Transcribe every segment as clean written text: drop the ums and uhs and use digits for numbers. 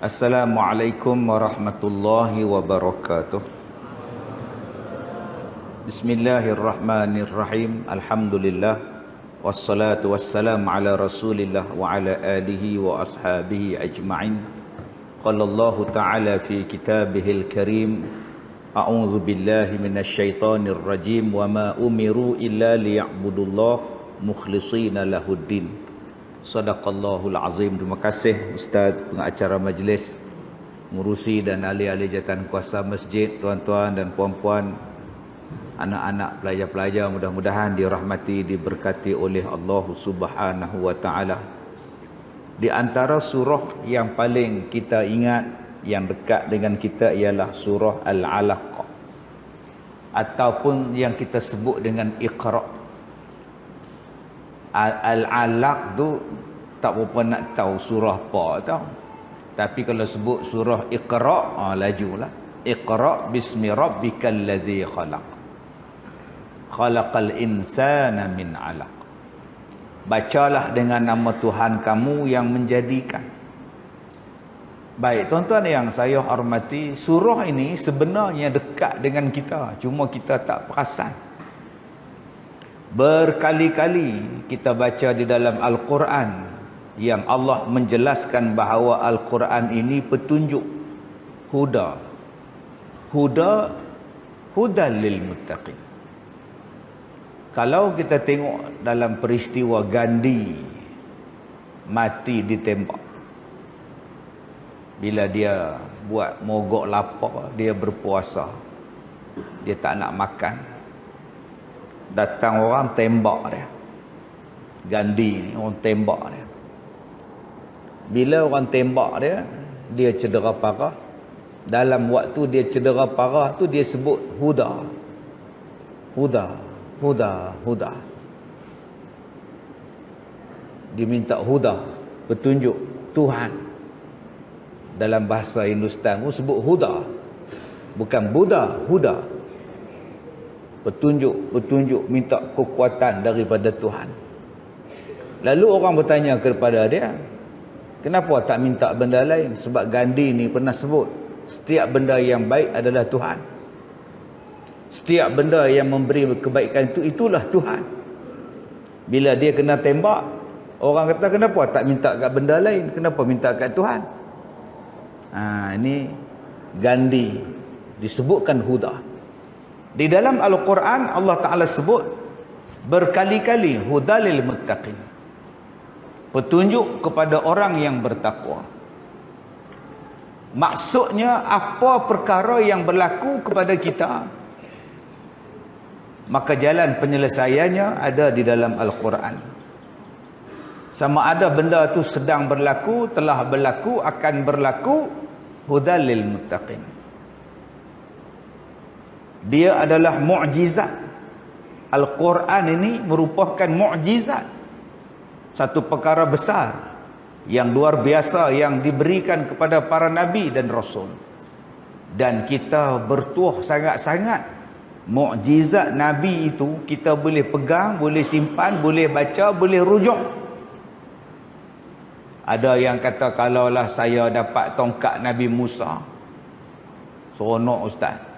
Assalamualaikum warahmatullahi wabarakatuh. Bismillahirrahmanirrahim. Alhamdulillah. Wassalatu wassalamu ala rasulillah wa ala alihi wa ashabihi ajma'in. Qala Allah ta'ala fi kitabihil karim. A'udzu billahi minasyaitonir rajim. Wa ma umiru illa liya'budullah mukhlishina lahuddin. Sadaqallahul azim. Terima kasih Ustaz pengacara majlis, ngurusi dan ahli-ahli jawatan kuasa masjid, tuan-tuan dan puan-puan, anak-anak pelajar-pelajar, mudah-mudahan dirahmati, diberkati oleh Allah Subhanahu wa taala. Di antara surah yang paling kita ingat, yang dekat dengan kita ialah surah Al-Alaq, ataupun yang kita sebut dengan Iqra. Al-Alaq tu tak berapa nak tahu surah apa tau. Tapi kalau sebut surah Iqra, lajulah. Iqra bismi rabbikal ladzi khalaq. Khalaqal insana min 'alaq. Bacalah dengan nama Tuhan kamu yang menjadikan. Baik, tuan-tuan yang saya hormati, surah ini sebenarnya dekat dengan kita, cuma kita tak perasan. Berkali-kali kita baca di dalam Al-Quran yang Allah menjelaskan bahawa Al-Quran ini petunjuk, huda lil muttaqin. Kalau kita tengok dalam peristiwa Gandhi mati ditembak, bila dia buat mogok lapar, dia berpuasa, dia tak nak makan, datang orang tembak dia. Gandhi ni orang tembak dia. Bila orang tembak dia, dia cedera parah. Dalam waktu dia cedera parah tu, dia sebut huda. Dia minta huda, petunjuk Tuhan. Dalam bahasa Hindustan pun sebut huda, bukan Buddha, huda. Petunjuk, minta kekuatan daripada Tuhan. Lalu orang bertanya kepada dia, kenapa tak minta benda lain? Sebab Gandhi ni pernah sebut, setiap benda yang baik adalah Tuhan. Setiap benda yang memberi kebaikan itu, itulah Tuhan. Bila dia kena tembak, orang kata kenapa tak minta kat benda lain? Kenapa minta kat Tuhan? Ini Gandhi disebutkan huda. Di dalam Al-Quran Allah Ta'ala sebut berkali-kali hudalil muttaqin, petunjuk kepada orang yang bertakwa. Maksudnya apa perkara yang berlaku kepada kita, maka jalan penyelesaiannya ada di dalam Al-Quran. Sama ada benda tu sedang berlaku, telah berlaku, akan berlaku, hudalil muttaqin. Dia adalah mukjizat. Al-Quran ini merupakan mukjizat. Satu perkara besar yang luar biasa yang diberikan kepada para nabi dan rasul. Dan kita bertuah sangat-sangat mukjizat nabi itu kita boleh pegang, boleh simpan, boleh baca, boleh rujuk. Ada yang kata kalaulah saya dapat tongkat Nabi Musa, seronok ustaz.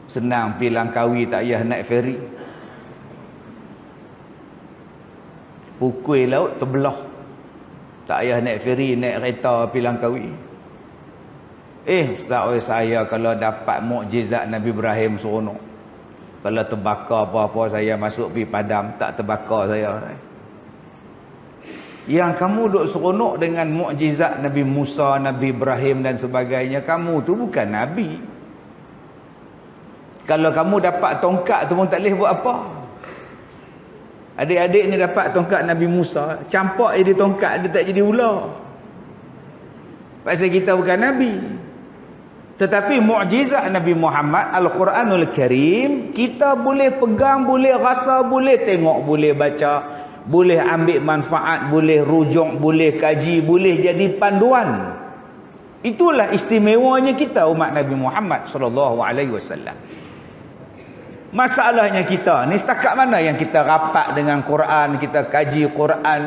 Senang pergi Langkawi, tak payah naik feri. Pukul laut terbelah, tak payah naik feri, naik kereta pergi Langkawi. Ustaz, saya kalau dapat mukjizat Nabi Ibrahim seronok. Kalau terbakar apa-apa saya masuk pergi padam, tak terbakar saya. Yang kamu duk seronok dengan mukjizat Nabi Musa, Nabi Ibrahim dan sebagainya, kamu tu bukan Nabi. Kalau kamu dapat tongkat tu pun tak boleh buat apa. Adik-adik ni dapat tongkat Nabi Musa, campak jadi tongkat, dia tak jadi ular. Pasal kita bukan Nabi. Tetapi mukjizat Nabi Muhammad, Al-Quranul Karim, kita boleh pegang, boleh rasa, boleh tengok, boleh baca, boleh ambil manfaat, boleh rujuk, boleh kaji, boleh jadi panduan. Itulah istimewanya kita umat Nabi Muhammad SAW. Masalahnya kita ni setakat mana yang kita rapat dengan Quran, kita kaji Quran.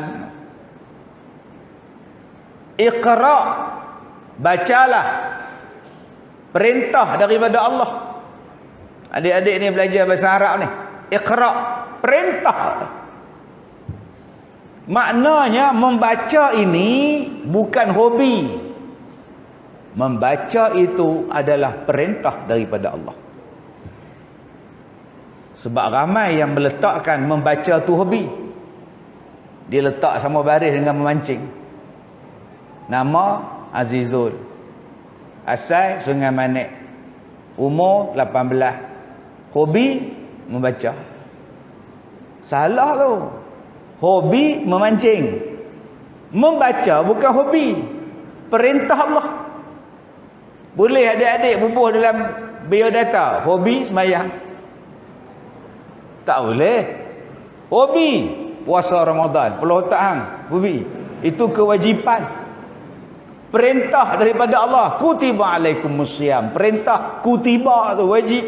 Iqra Bacalah. Perintah daripada Allah. Adik-adik ni belajar bahasa Arab ni. Iqra. Perintah. Maknanya membaca ini bukan hobi. Membaca itu adalah perintah daripada Allah. Sebab ramai yang meletakkan membaca tu hobi. Dia letak sama baris dengan memancing. Nama Azizul. Asal Sungai Manik. Umur 18. Hobi membaca. Salah tu. Hobi memancing. Membaca bukan hobi. Perintah Allah. Boleh adik-adik bubuh dalam biodata. Hobi sembahyang. Tak boleh. Hobi puasa Ramadan. Pulau Ta'ang. Hobi. Itu kewajipan. Perintah daripada Allah. Kutiba alaikumusiyam. Perintah kutiba tu wajib.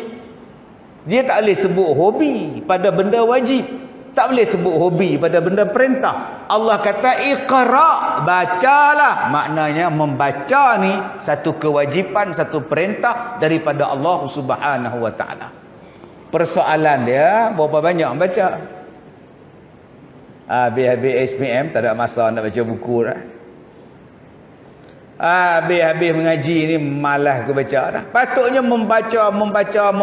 Dia tak boleh sebut hobi pada benda wajib. Tak boleh sebut hobi pada benda perintah. Allah kata iqra, bacalah. Maknanya membaca ni satu kewajipan, satu perintah daripada Allah Subhanahu wa taala. Persoalan dia berapa banyak membaca. Habis-habis SPM tak ada masa nak baca buku dah. Habis-habis mengaji ni malas aku baca dah. Patutnya membaca. Membaca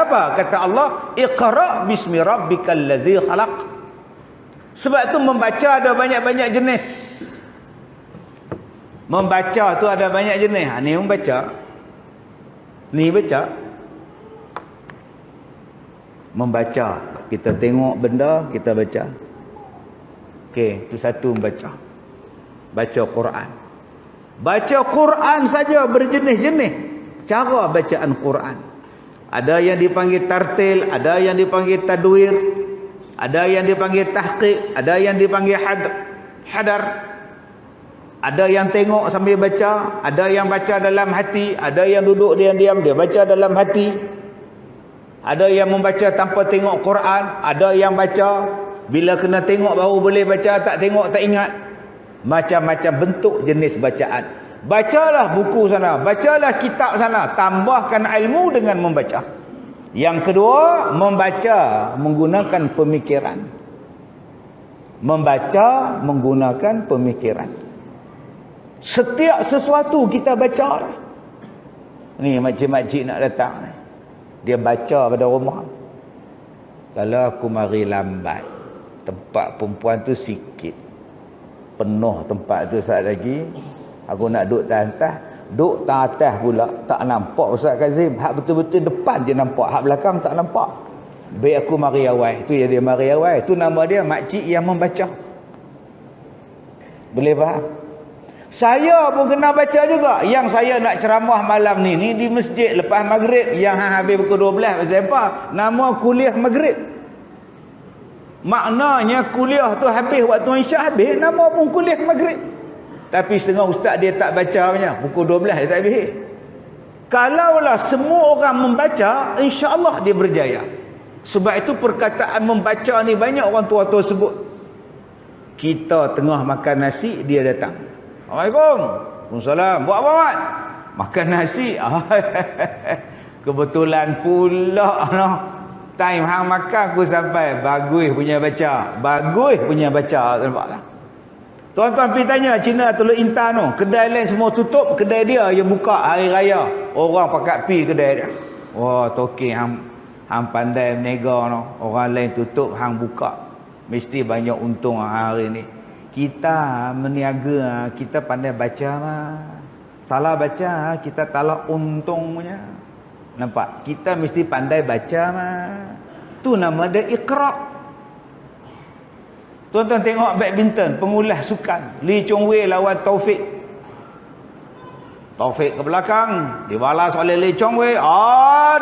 apa? Kata Allah, iqra bismi rabbikal ladzi khalaq. Sebab tu membaca ada banyak-banyak jenis. Membaca tu ada banyak jenis. Ni membaca. Ni baca. Membaca. Kita tengok benda, kita baca. Okey, tu satu membaca. Baca Quran. Baca Quran saja berjenis-jenis cara bacaan Quran. Ada yang dipanggil tartil, ada yang dipanggil tadwir, ada yang dipanggil tahqiq, ada yang dipanggil hadar. Ada yang tengok sambil baca, ada yang baca dalam hati, ada yang duduk diam-diam dia baca dalam hati. Ada yang membaca tanpa tengok Quran, ada yang baca bila kena tengok baru boleh baca, tak tengok tak ingat. Macam-macam bentuk jenis bacaan. Bacalah buku sana, bacalah kitab sana, tambahkan ilmu dengan membaca. Yang kedua, membaca menggunakan pemikiran. Membaca menggunakan pemikiran. Setiap sesuatu kita baca. Ni makcik-makcik nak datang ni. Dia baca pada rumah. Kalau aku mari lambat, tempat perempuan tu sikit. Penuh tempat tu saat lagi. Aku nak duduk atas. Duduk atas pula. Tak nampak Ustaz Kazim. Hak betul-betul depan je nampak. Hak belakang tak nampak. Baik aku mari awal. Tu yang dia mari awal. Tu nama dia makcik yang membaca. Boleh faham? Saya pun kena baca juga. Yang saya nak ceramah malam ni di masjid lepas maghrib. Yang habis pukul 12. Pasal apa? Nama kuliah maghrib. Maknanya kuliah tu habis waktu Isyak habis, nama pun kuliah maghrib. Tapi setengah ustaz dia tak baca punya. Pukul 12 dia tak habis. Kalaulah semua orang membaca, insya-Allah dia berjaya. Sebab itu perkataan membaca ni banyak orang tua-tua sebut. Kita tengah makan nasi, dia datang. Assalamualaikum. Waalaikumsalam. Buat apa, Mat? Makan nasi. Kebetulan pula noh. Time hang makan aku sampai bagus punya baca. Bagus punya baca. Nampaklah. Tuan-tuan pergi tanya Cina Teluk Intan tu. Kedai lain semua tutup. Kedai dia yang buka hari raya. Orang pakat pi kedai dia. Wah, toking hang pandai menega tu. Orang lain tutup, hang buka. Mesti banyak untung hari ni. Kita meniaga, kita pandai baca mah. Talah baca, kita talah untung punya. Nampak? Kita mesti pandai baca mah. Tu nama dia iqra. Tuan-tuan tengok badminton, pengulas sukan. Lee Chong Wei lawan Taufik. Taufik ke belakang, dibalas oleh Lee Chong Wei.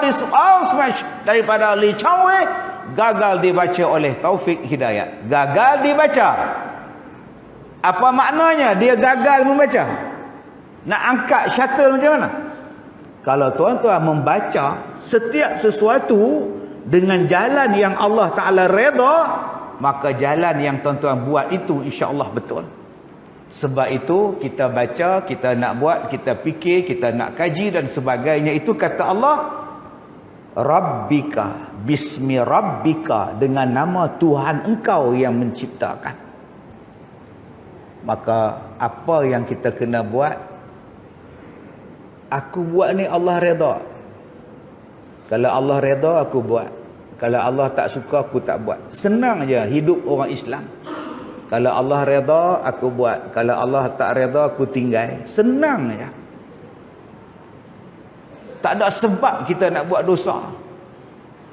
This smash daripada Lee Chong Wei gagal dibaca oleh Taufik Hidayat. Gagal dibaca. Apa maknanya? Dia gagal membaca. Nak angkat shuttle macam mana? Kalau tuan-tuan membaca setiap sesuatu dengan jalan yang Allah Ta'ala redha, maka jalan yang tuan-tuan buat itu insya-Allah betul. Sebab itu kita baca, kita nak buat, kita fikir, kita nak kaji dan sebagainya. Itu kata Allah, Rabbika, bismi Rabbika, dengan nama Tuhan engkau yang menciptakan. Maka apa yang kita kena buat? Aku buat ni Allah redha. Kalau Allah redha aku buat. Kalau Allah tak suka aku tak buat. Senang je hidup orang Islam. Kalau Allah redha aku buat. Kalau Allah tak redha aku tinggal. Senang je. Tak ada sebab kita nak buat dosa.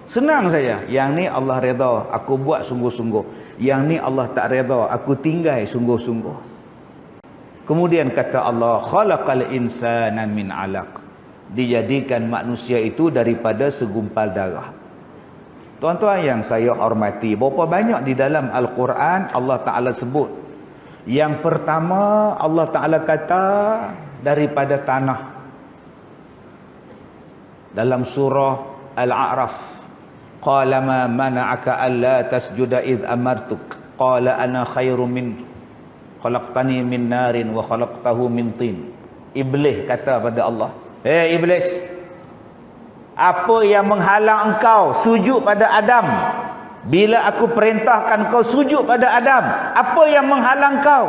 Senang saja. Yang ni Allah redha aku buat sungguh-sungguh. Yang ni Allah tak redha aku tinggal sungguh-sungguh. Kemudian kata Allah, khalaqal insana min 'alaq. Dijadikan manusia itu daripada segumpal darah. Tuan-tuan yang saya hormati, berapa banyak di dalam Al-Quran Allah Ta'ala sebut. Yang pertama Allah Ta'ala kata daripada tanah. Dalam surah Al-A'raf, qala ma mana'aka alla tasjuda id amartuk qala ana khairum min khalaqtani min narin wa khalaqtahu min tin. Iblis kata pada Allah, Iblis, apa yang menghalang engkau sujud pada Adam bila aku perintahkan kau sujud pada Adam? Apa yang menghalang kau?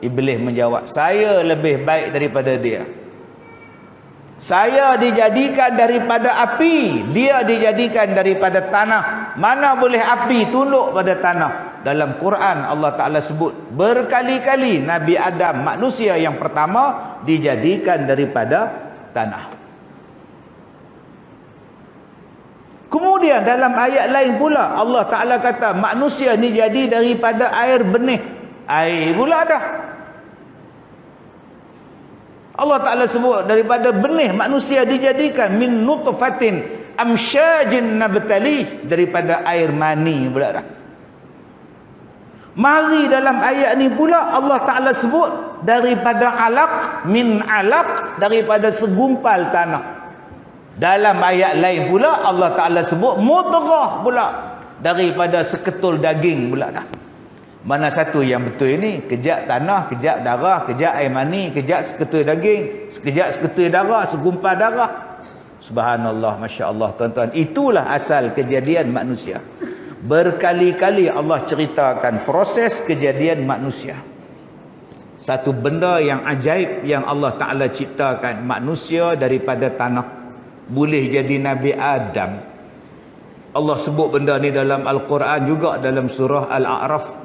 Iblis menjawab, saya lebih baik daripada dia. Saya dijadikan daripada api, dia dijadikan daripada tanah. Mana boleh api tunduk pada tanah? Dalam Quran Allah Ta'ala sebut berkali-kali Nabi Adam, manusia yang pertama, dijadikan daripada tanah. Kemudian dalam ayat lain pula Allah Ta'ala kata manusia ni jadi daripada air benih. Air pula dah. Allah Ta'ala sebut daripada benih manusia dijadikan min nutfatin amsyajin nabtalih, daripada air mani pula dah. Mari dalam ayat ni pula Allah Ta'ala sebut daripada alaq, min alaq, daripada segumpal tanah. Dalam ayat lain pula Allah Ta'ala sebut mudghah pula, daripada seketul daging pula dah. Mana satu yang betul ini? Kejap tanah, kejap darah, kejap air mani, kejap seketul daging, sekejap seketul darah, segumpal darah. Subhanallah, Masya Allah tuan-tuan. Itulah asal kejadian manusia. Berkali-kali Allah ceritakan proses kejadian manusia. Satu benda yang ajaib yang Allah Ta'ala ciptakan, manusia daripada tanah. Boleh jadi Nabi Adam. Allah sebut benda ni dalam Al-Quran juga, dalam surah Al-A'raf.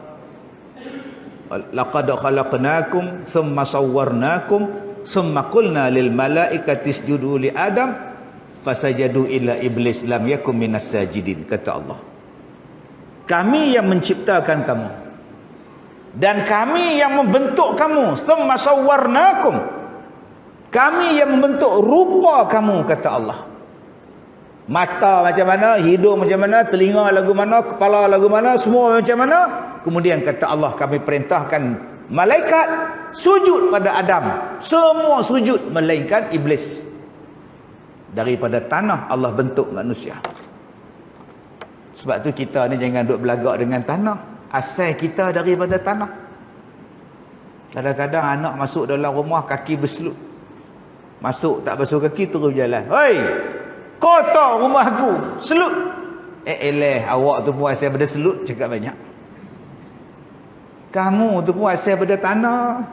Laqad khalaqnakum thumma sawwarnakum thumma qulna lil malaikati isjudu li Adam fasajadu illa iblis lam yakum minas sajidin, kata Allah. Kami yang menciptakan kamu dan kami yang membentuk kamu. Thumma sawwarnakum, kami yang membentuk rupa kamu, kata Allah. Mata macam mana, hidung macam mana, telinga lagu mana, kepala lagu mana, semua macam mana. Kemudian kata Allah, kami perintahkan malaikat sujud pada Adam. Semua sujud melainkan iblis. Daripada tanah Allah bentuk manusia. Sebab tu kita ni jangan duk belagak dengan tanah. Asal kita daripada tanah. Kadang-kadang anak masuk dalam rumah kaki berselut. Masuk tak basuh kaki terus jalan. Hei, kotor rumah aku, selut. Awak tu pun asal pada selut, cakap banyak. Kamu tu pun asal pada tanah.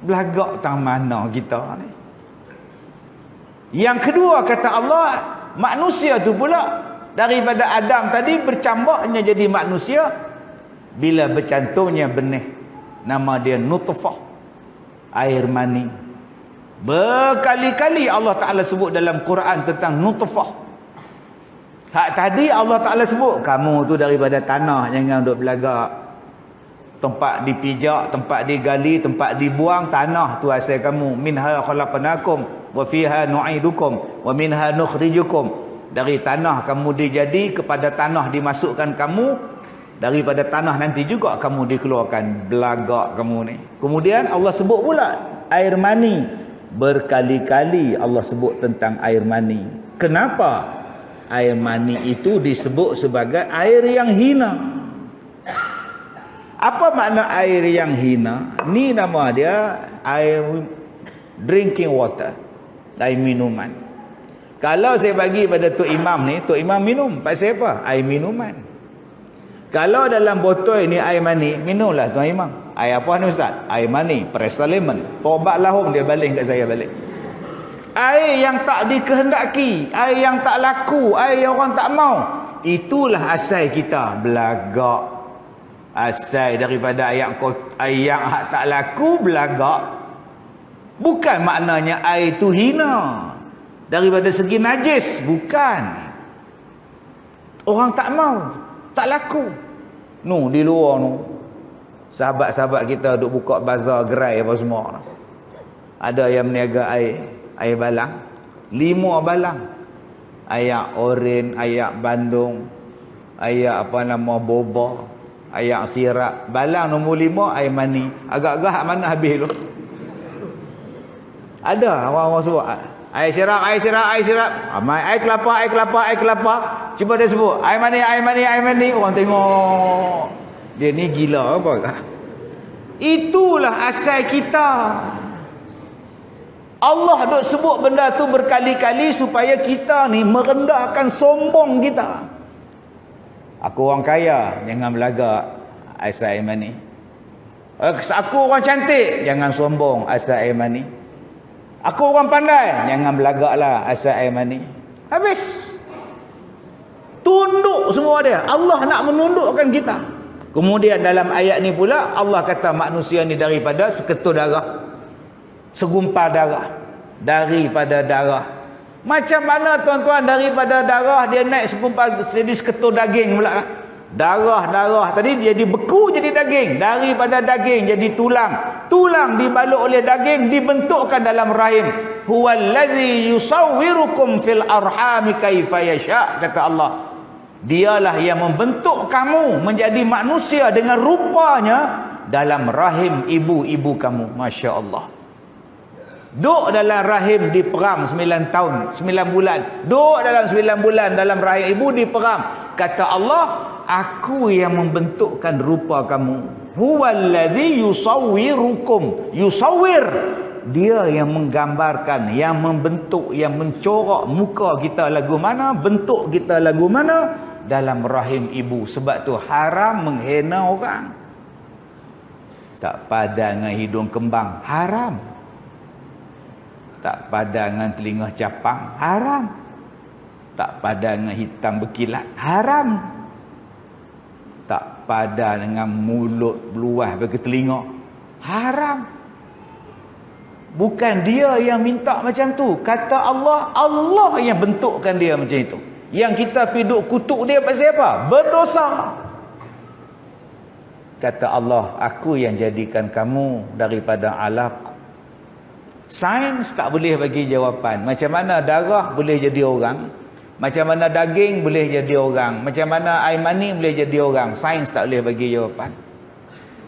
Belagak tang mana kita ni. Yang kedua kata Allah, manusia tu pula daripada Adam tadi bercambaknya jadi manusia bila bercantumnya benih. Nama dia nutfah, air mani. Berkali-kali Allah Ta'ala sebut dalam Quran tentang nutfah. Hak tadi Allah Ta'ala sebut, kamu tu daripada tanah, jangan duk belagak. Tempat dipijak, tempat digali, tempat dibuang, tanah tu asal kamu. Minha khalaqnakum wa fiha nu'idukum wa minha nukhrijukum. Dari tanah kamu dijadi, kepada tanah dimasukkan kamu, daripada tanah nanti juga kamu dikeluarkan. Belagak kamu ni. Kemudian Allah sebut pula air mani. Berkali-kali Allah sebut tentang air mani. Kenapa air mani itu disebut sebagai air yang hina? Apa makna air yang hina? Ni nama dia air drinking water, air minuman. Kalau saya bagi pada Tok Imam ni, Tok Imam minum. Pasal apa? Air minuman. Kalau dalam botol ni air mani, minumlah Tuan Imam. Air apa ni Ustaz? Air mani, perisa lemon. Tobat lahum dia balik kat saya balik. Air yang tak dikehendaki, air yang tak laku, air yang orang tak mau. Itulah asal kita belagak. Asal daripada air yang tak laku belagak. Bukan maknanya air itu hina daripada segi najis, bukan. Orang tak mau, tak laku. Di luar sahabat-sahabat kita duk buka bazar gerai apa semua. Ada yang meniaga air balang, 5 balang. Air oren, air bandung, air boba, air sirap. Balang nombor 5 air mani. Agak-agak mana habis tu? Ada orang-orang sebut air sirap. Air kelapa. Cuba dia sebut air mani. Orang tengok dia ni gila apa? Itulah asal kita. Allah duk sebut benda tu berkali-kali supaya kita ni merendahkan sombong kita. Aku orang kaya, jangan belagak asal air mani. Aku orang cantik, jangan sombong asal air mani. Aku orang pandai, jangan belagaklah asal air mani. Habis. Tunduk semua dia. Allah nak menundukkan kita. Kemudian dalam ayat ni pula Allah kata manusia ni daripada seketul darah, segumpal darah, daripada darah. Macam mana tuan-tuan daripada darah dia naik segumpal jadi seketul daging pula kan? Darah tadi jadi beku jadi daging, daripada daging jadi tulang, tulang dibalut oleh daging dibentukkan dalam rahim. Huwallazi yusawwirukum fil arhami kaifa yasha, kata Allah. Dialah yang membentuk kamu menjadi manusia dengan rupanya dalam rahim ibu-ibu kamu. Masya Allah. Duk dalam rahim diperam 9 tahun, 9 bulan. Duk dalam 9 bulan dalam rahim ibu diperam. Kata Allah, aku yang membentukkan rupa kamu. Huwallazi yusawwirukum. Yusawwir. Dia yang menggambarkan, yang membentuk, yang mencorak muka kita lagu mana, bentuk kita lagu mana dalam rahim ibu. Sebab tu haram menghina orang. Tak padan dengan hidung kembang, haram. Tak padan dengan telinga capang, haram. Tak padan dengan hitam berkilat, haram. Tak padan dengan mulut luas bagi telinga, haram. Bukan dia yang minta macam tu. Kata Allah, Allah yang bentukkan dia macam itu. Yang kita pergi duk kutuk dia pasal apa? Berdosa. Kata Allah, aku yang jadikan kamu daripada alaq. Sains tak boleh bagi jawapan. Macam mana darah boleh jadi orang, macam mana daging boleh jadi orang, macam mana air mani boleh jadi orang. Sains tak boleh bagi jawapan.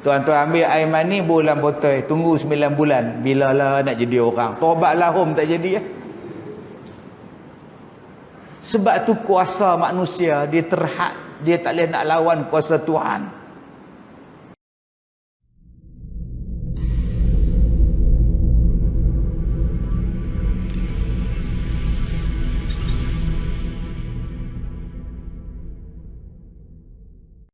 Tuan-tuan ambil air mani dalam botol, tunggu 9 bulan, bilalah nak jadi orang. Tobat lahum tak jadi ya. Sebab tu kuasa manusia dia terhad, dia tak boleh nak lawan kuasa Tuhan.